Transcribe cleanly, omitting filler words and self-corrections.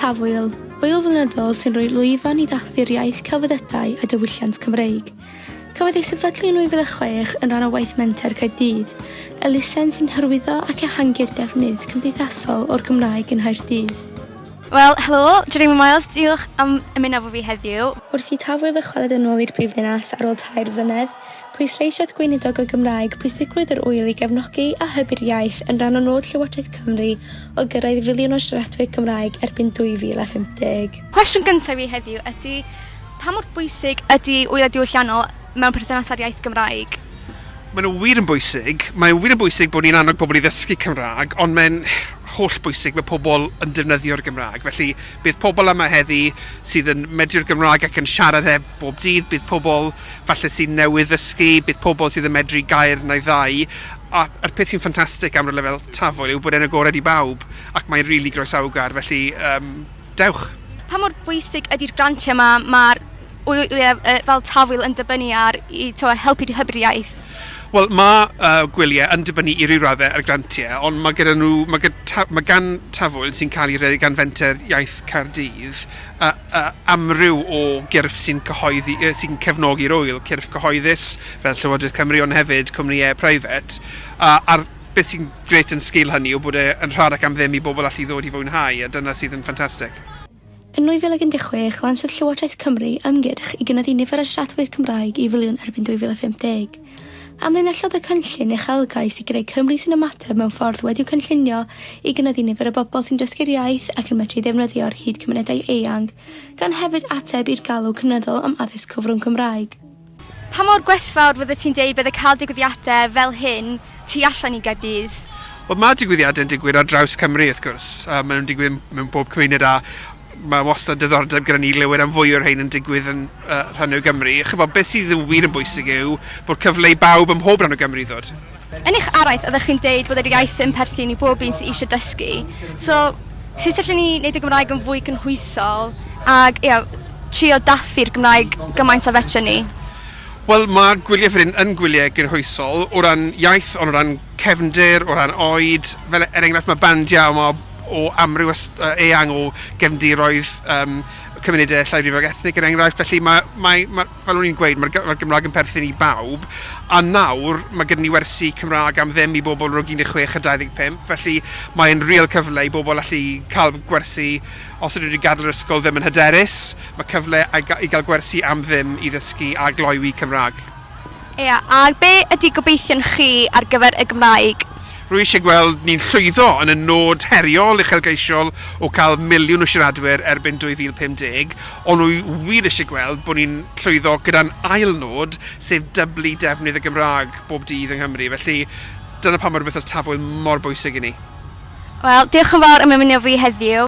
Tafwyl, wyl flynyddol sy'n rhoi lwyfan i ddathlu'r iaith celfyddydau a diwylliant Cymreig. Cafodd ei sefydlu yn 2006 yn rhan o waith menter Caerdydd, Alyssa sy'n hyrwyddo ac ehangu'r defnydd cymdeithasol o'r Gymraeg yn Nghaerdydd. Wel, helo, Jeremy Miles, diolch am ymuno efo fi heddiw. Wrth i Tafwyl ddychwelyd yn ôl i'r prifddinas ar ôl 2 flynedd, pwysleisiodd Gweinidog o Gymraeg pwysigrwydd yr wyl i gefnogi a hybu'r iaith yn rhan o nod Llywodraeth Cymru o gyrraedd miliwn o siaradwyr Cymraeg erbyn 2050. Cwestiwn gyntaf fi heddiw ydy, pa mor bwysig ydy wyl diwylliannol mewn perthynas â'r iaith Gymraeg? Mae'n wir yn bwysig. Mae'n wir yn bwysig bod ni'n annog pobl i ddysgu Cymraeg, ond mae'n holl bwysig mae pobl yn defnyddio'r Gymraeg. Felly, bydd pobl yma heddi sydd yn medru'r Gymraeg ac yn siarad bob dydd, bydd pobl falle sy'n newydd ddysgu, bydd pobl sydd yn medru gair neu ddau. A'r peth sy'n ffantastig am y lefel Tafwyl yw bod e'n agored i bawb, ac mae'n rili groesawgar, felly dewch. Pa mor bwysig ydy'r grantiau yma mae'r wyliau fel Tafwyl yn dibynnu ar i helpu hybu'r iaith? Wel, mae gwyliau yn dibynnu i ryw raddau ar grantiau, ond mae gan Tafwyl sy'n cael ei rhedeg gan fenter iaith Caerdydd amryw o gyrff sy'n cefnogi'r wyl, cyrff cyhoeddus fel Llywodraeth Cymru, ond hefyd cwmnïau preifat. A'r beth sy'n gret yn sgil hynny yw bod e'n rhad ac am ddim i bobl allu ddod i fwynhau, a dyna sydd yn ffantastig. Yn 2016, lansiodd Llywodraeth Cymru ymgyrch i gynyddu nifer y siaradwyr Cymraeg i filiwn erbyn 2050. Amlinellodd y cynllun uchelgais i greu Cymru sy'n ymateb mewn ffordd wedi'w cynllunio i gynyddu nifer y bobl sy'n dysgu'r iaith ac yn medru ddefnyddio'r hyd cymunedau eang, gan hefyd ateb i'r galw cynyddol am addysg cyfrwng Cymraeg. Pa mor gwerthfawr fyddet ti'n deud bydd y cael digwyddiadau fel hyn tu allan i Gaerdydd? Wel, mae digwyddiadau yn digwydd ar draws Cymru, wrth gwrs. Maen nhw'n digwydd mewn bob cymuned a mae wastad diddordeb gyda ni glywed am fwy o'r rhain yn digwydd yn rhan o Gymru. Chybod, beth sydd yn wir yn bwysig yw bod cyfle i bawb ym mhob rhan o Gymru ddod. Yn eich araith, oeddech chi'n deud bod yr iaith yn perthyn i bob un sydd eisiau dysgu. So, sut allwn ni wneud y Gymraeg yn fwy cynhwysol ac trio dathu'r Gymraeg gymaint a fetra ni? Wel, mae gwyliau fan hyn yn gwyliau gynhwysol o ran iaith, o ran cefndir, o ran oed. Fel enghraifft, mae bandiau o amryw eang o gefndiroedd cymunedau llawryddol ethnig yn enghraifft. Felly, fel o'n i'n gweud, mae'r Gymraeg yn perthyn i bawb. A nawr, mae gyda ni wersi Cymraeg am ddim i bobl rhwng 16 a 25. Felly, mae'n real cyfle i bobl allu cael gwersi, os ydych wedi gadael yr ysgol ddim yn hyderus, mae cyfle i gael gwersi am ddim i ddysgu a gloiwi Cymraeg. A be ydy gobeithio'n chi ar gyfer y Gymraeg? Rwy eisiau gweld ni'n llwyddo yn y nod heriol uchelgeisiol o cael miliwn o siaradwyr erbyn 2050, ond rwy wir eisiau gweld bod ni'n llwyddo gyda'n ail nod, sef dyblu defnydd y Gymraeg bob dydd yng Nghymru. Felly, dyna pam mae'r beth o'r Tafwyl mor bwysig i ni. Wel, diolch yn fawr am ymuno fi heddiw.